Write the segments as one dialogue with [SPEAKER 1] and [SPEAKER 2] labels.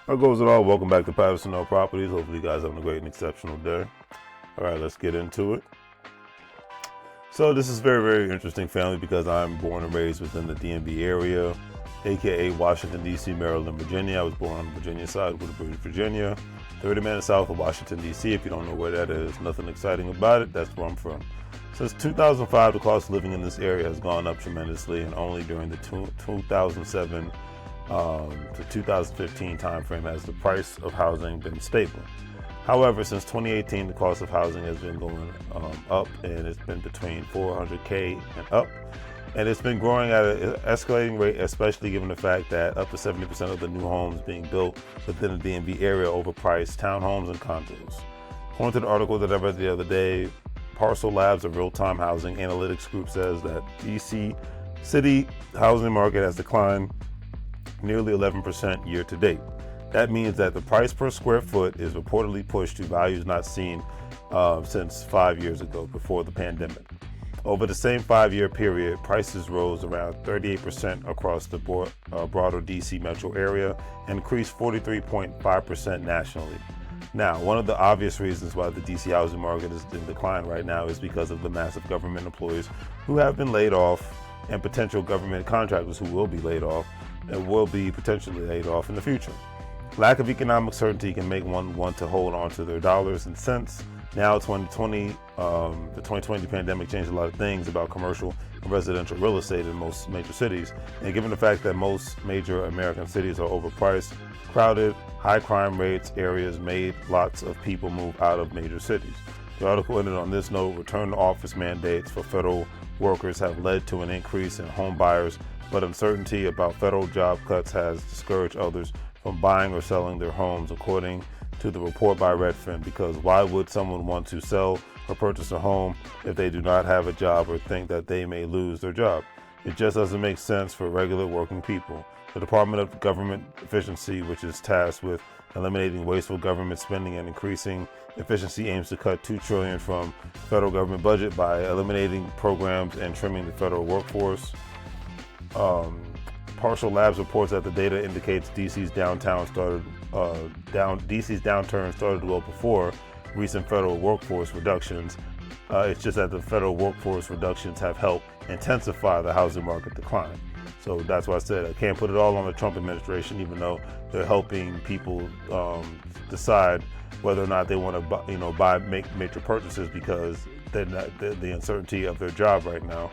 [SPEAKER 1] How goes it all? Welcome back to Patterson Properties. Hopefully you guys having a great and exceptional day. All right, let's get into it. So this is very, very interesting family because I'm born and raised within the DMV area, aka Washington, D.C., Maryland, Virginia. I was born on the Virginia side, Woodbridge, Virginia, 30 minutes south of Washington, D.C. If you don't know where that is, nothing exciting about it. That's where I'm from. Since 2005, the cost of living in this area has gone up tremendously, and only during the 2007 to 2015 timeframe has the price of housing been stable. However, since 2018, the cost of housing has been going up, and it's been between $400K and up, and it's been growing at an escalating rate, especially given the fact that up to 70% of the new homes being built within the DMV area are overpriced townhomes and condos. According to the article that I read the other day, Parcel Labs, a real-time housing analytics group, says that DC city housing market has declined nearly 11% year to date. That means that the price per square foot is reportedly pushed to values not seen since 5 years ago, before the pandemic. Over the same 5-year period, prices rose around 38% across the broader DC metro area and increased 43.5% nationally. Now, one of the obvious reasons why the DC housing market is in decline right now is because of the massive government employees who have been laid off and potential government contractors who will be laid off and will be potentially laid off in the future. Lack of economic certainty can make one want to hold on to their dollars and cents. Now, 2020, the 2020 pandemic changed a lot of things about commercial and residential real estate in most major cities. And given the fact that most major American cities are overpriced, crowded, high crime rates areas made lots of people move out of major cities. The article ended on this note: return to office mandates for federal workers have led to an increase in home buyers, but uncertainty about federal job cuts has discouraged others from buying or selling their homes, according to the report by Redfin, because why would someone want to sell or purchase a home if they do not have a job or think that they may lose their job? It just doesn't make sense for regular working people. The Department of Government Efficiency, which is tasked with eliminating wasteful government spending and increasing efficiency, aims to cut $2 trillion from federal government budget by eliminating programs and trimming the federal workforce. Parcel Labs reports that the data indicates DC's downturn started well before recent federal workforce reductions. It's just that the federal workforce reductions have helped intensify the housing market decline. So that's why I said I can't put it all on the Trump administration, even though they're helping people decide whether or not they want to make major purchases because the uncertainty of their job right now.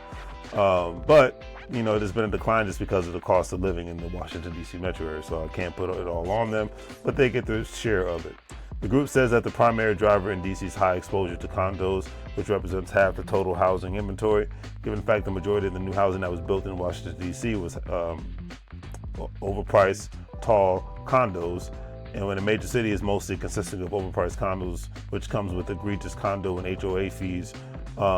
[SPEAKER 1] But there's been a decline just because of the cost of living in the Washington, D.C. metro area, so I can't put it all on them, but they get their share of it. The group says that the primary driver in D.C.'s high exposure to condos, which represents half the total housing inventory, given the fact the majority of the new housing that was built in Washington, D.C. was overpriced, tall condos, and when a major city is mostly consisting of overpriced condos, which comes with egregious condo and HOA fees,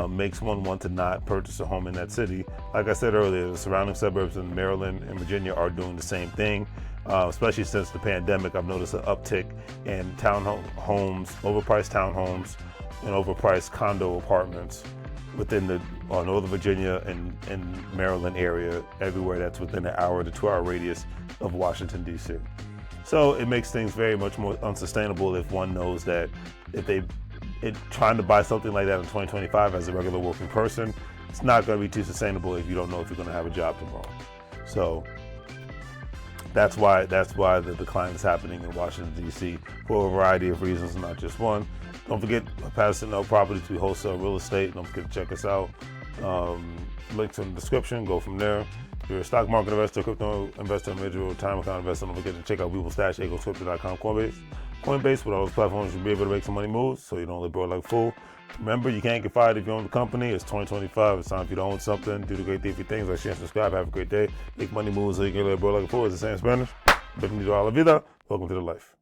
[SPEAKER 1] makes one want to not purchase a home in that city. Like I said earlier, the surrounding suburbs in Maryland and Virginia are doing the same thing, especially since the pandemic. I've noticed an uptick in townhomes, overpriced townhomes, and overpriced condo apartments within the Northern Virginia and Maryland area, everywhere that's within an hour to 2-hour radius of Washington, D.C. So it makes things very much more unsustainable if one knows that trying to buy something like that in 2025 as a regular working person, it's not going to be too sustainable if you don't know if you're going to have a job tomorrow. So that's why the decline is happening in Washington, D.C. for a variety of reasons, not just one. Don't forget, Patterson Properties, we wholesale real estate. Don't forget to check us out. Links in the description. Go from there. If you're a stock market investor, crypto investor, major retirement account investor, don't forget to check out WEBULL, EgoScriptor.com, Coinbase. With all those platforms, you'll be able to make some money moves so you don't live broke like a fool. Remember, you can't get fired if you own the company. It's 2025. It's time for you to own something. Do the great thing for things. Like, share, and subscribe. Have a great day. Make money moves so you can live broke like a fool. It's the same Spanish. Bienvenido a la vida. Welcome to the life.